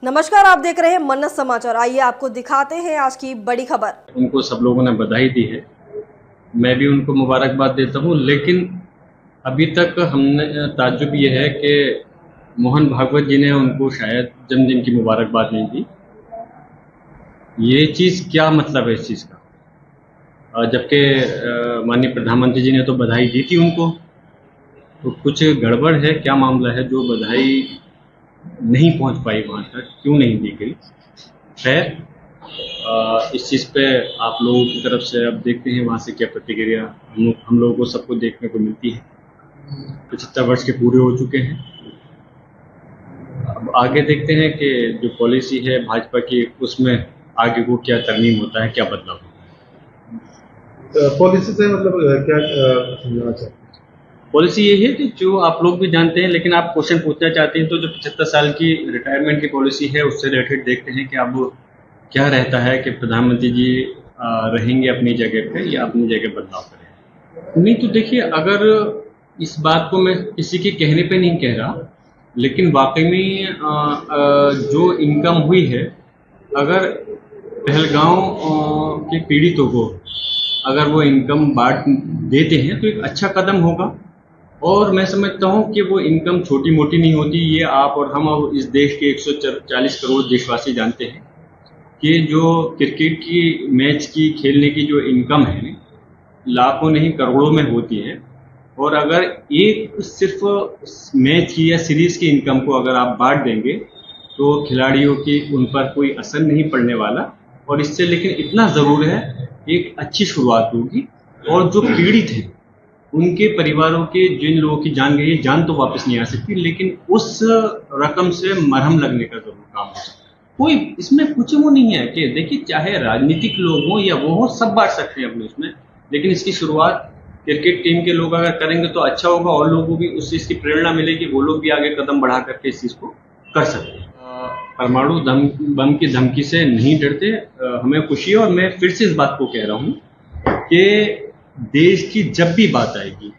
नमस्कार, आप देख रहे हैं मन्नत समाचार। आइए आपको दिखाते हैं आज की बड़ी खबर। उनको सब लोगों ने बधाई दी है, मैं भी उनको मुबारकबाद देता हूँ। लेकिन अभी तक हमने ताज्जुब ये है कि मोहन भागवत जी ने उनको शायद जन्मदिन की मुबारकबाद नहीं दी। ये चीज़ क्या मतलब है इस चीज़ का? जबकि माननीय प्रधानमंत्री जी ने तो बधाई दी थी उनको, तो कुछ गड़बड़ है। क्या मामला है जो बधाई नहीं पहुंच पाई वहां तक, क्यों नहीं दी गई? खैर, इस चीज़ पे आप लोगों की तरफ से अब देखते हैं वहाँ से क्या प्रतिक्रिया हम लोगों को सबको देखने को मिलती है। 75 वर्ष के पूरे हो चुके हैं। अब आगे देखते हैं कि जो पॉलिसी है भाजपा की, उसमें आगे को क्या तरमीम होता है, क्या बदलाव होता है। पॉलिसी से मतलब क्या समझाना चाहते हैं? पॉलिसी यही है कि जो आप लोग भी जानते हैं, लेकिन आप क्वेश्चन पूछना चाहते हैं, तो जो 75 साल की रिटायरमेंट की पॉलिसी है उससे रिलेटेड देखते हैं कि अब क्या रहता है कि प्रधानमंत्री जी रहेंगे अपनी जगह पे या अपनी जगह बदलाव करें। नहीं तो देखिए, अगर इस बात को मैं किसी के कहने पे नहीं कह रहा, लेकिन वाकई में जो इनकम हुई है, अगर पहलगांव के पीड़ितों को अगर वो इनकम बांट देते हैं तो एक अच्छा कदम होगा। और मैं समझता हूँ कि वो इनकम छोटी मोटी नहीं होती। ये आप और हम और इस देश के 140 करोड़ देशवासी जानते हैं कि जो क्रिकेट की मैच की खेलने की जो इनकम है, लाखों नहीं करोड़ों में होती है। और अगर एक सिर्फ मैच की या सीरीज की इनकम को अगर आप बांट देंगे तो खिलाड़ियों की उन पर कोई असर नहीं पड़ने वाला। और इससे लेकिन इतना ज़रूर है, एक अच्छी शुरुआत होगी। और जो पीड़ित हैं उनके परिवारों के जिन लोगों की जान गई है, जान तो वापस नहीं आ सकती, लेकिन उस रकम से मरहम लगने का जरूर काम हो सकता है। कोई इसमें कुछ वो नहीं है कि देखिए, चाहे राजनीतिक लोग हों या वो हो, सब बांट सकते हैं अपने उसमें। लेकिन इसकी शुरुआत क्रिकेट टीम के लोग अगर करेंगे तो अच्छा होगा, और लोगों को भी उस चीज़ की प्रेरणा मिलेगी, वो लोग भी आगे कदम बढ़ा करके इस चीज़ को कर सकते हैं। परमाणु बम की धमकी से नहीं डरते, हमें खुशी है। और मैं फिर से इस बात को कह रहा हूँ कि देश की जब भी बात आएगी,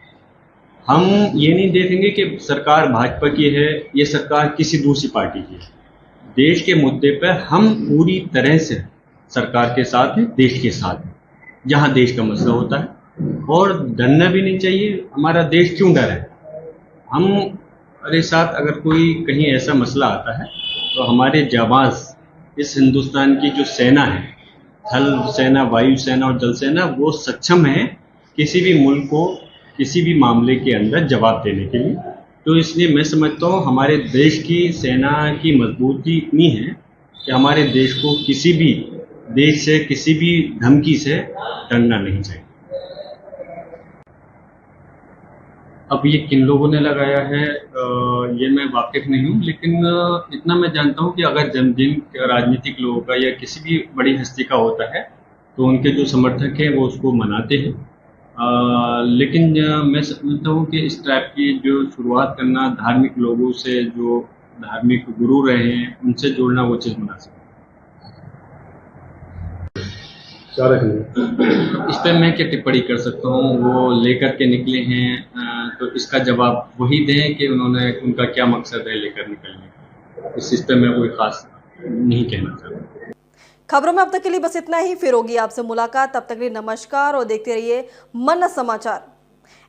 हम ये नहीं देखेंगे कि सरकार भाजपा की है, ये सरकार किसी दूसरी पार्टी की है। देश के मुद्दे पर हम पूरी तरह से सरकार के साथ हैं, देश के साथ हैं, जहां देश का मसला होता है। और डरना भी नहीं चाहिए। हमारा देश क्यों डरे? हमारे साथ अगर कोई कहीं ऐसा मसला आता है तो हमारे जाबाज इस हिंदुस्तान की जो सेना है, थल सेना, वायु सेना और जल सेना, वो सक्षम है किसी भी मुल्क को किसी भी मामले के अंदर जवाब देने के लिए। तो इसलिए मैं समझता हूँ हमारे देश की सेना की मजबूती इतनी है कि हमारे देश को किसी भी देश से, किसी भी धमकी से डरना नहीं चाहिए। अब ये किन लोगों ने लगाया है ये मैं वाकिफ नहीं हूँ, लेकिन इतना मैं जानता हूँ कि अगर जन्मदिन राजनीतिक लोगों का या किसी भी बड़ी हस्ती का होता है तो उनके जो समर्थक हैं वो उसको मनाते हैं। लेकिन मैं समझता हूँ कि इस टाइप की जो शुरुआत करना, धार्मिक लोगों से, जो धार्मिक गुरु रहे हैं, उनसे जोड़ना, वो चीज़ मुनासिब है। क्या रखेंगे इस पर मैं क्या टिप्पणी कर सकता हूँ? वो लेकर के निकले हैं, तो इसका जवाब वही दें कि उन्होंने, उनका क्या मकसद है लेकर निकलने का। इस चीज़ पर मैं कोई खास नहीं कहना चाहता। खबरों में अब तक के लिए बस इतना ही। फिर होगी आपसे मुलाकात, तब तक के लिए नमस्कार और देखते रहिए मन्नत समाचार।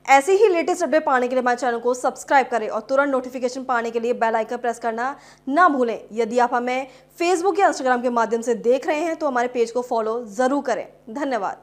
ऐसे ही लेटेस्ट अपडेट पाने के लिए हमारे चैनल को सब्सक्राइब करें और तुरंत नोटिफिकेशन पाने के लिए बेल आइकन प्रेस करना ना भूलें। यदि आप हमें फेसबुक या इंस्टाग्राम के माध्यम से देख रहे हैं तो हमारे पेज को फॉलो जरूर करें। धन्यवाद।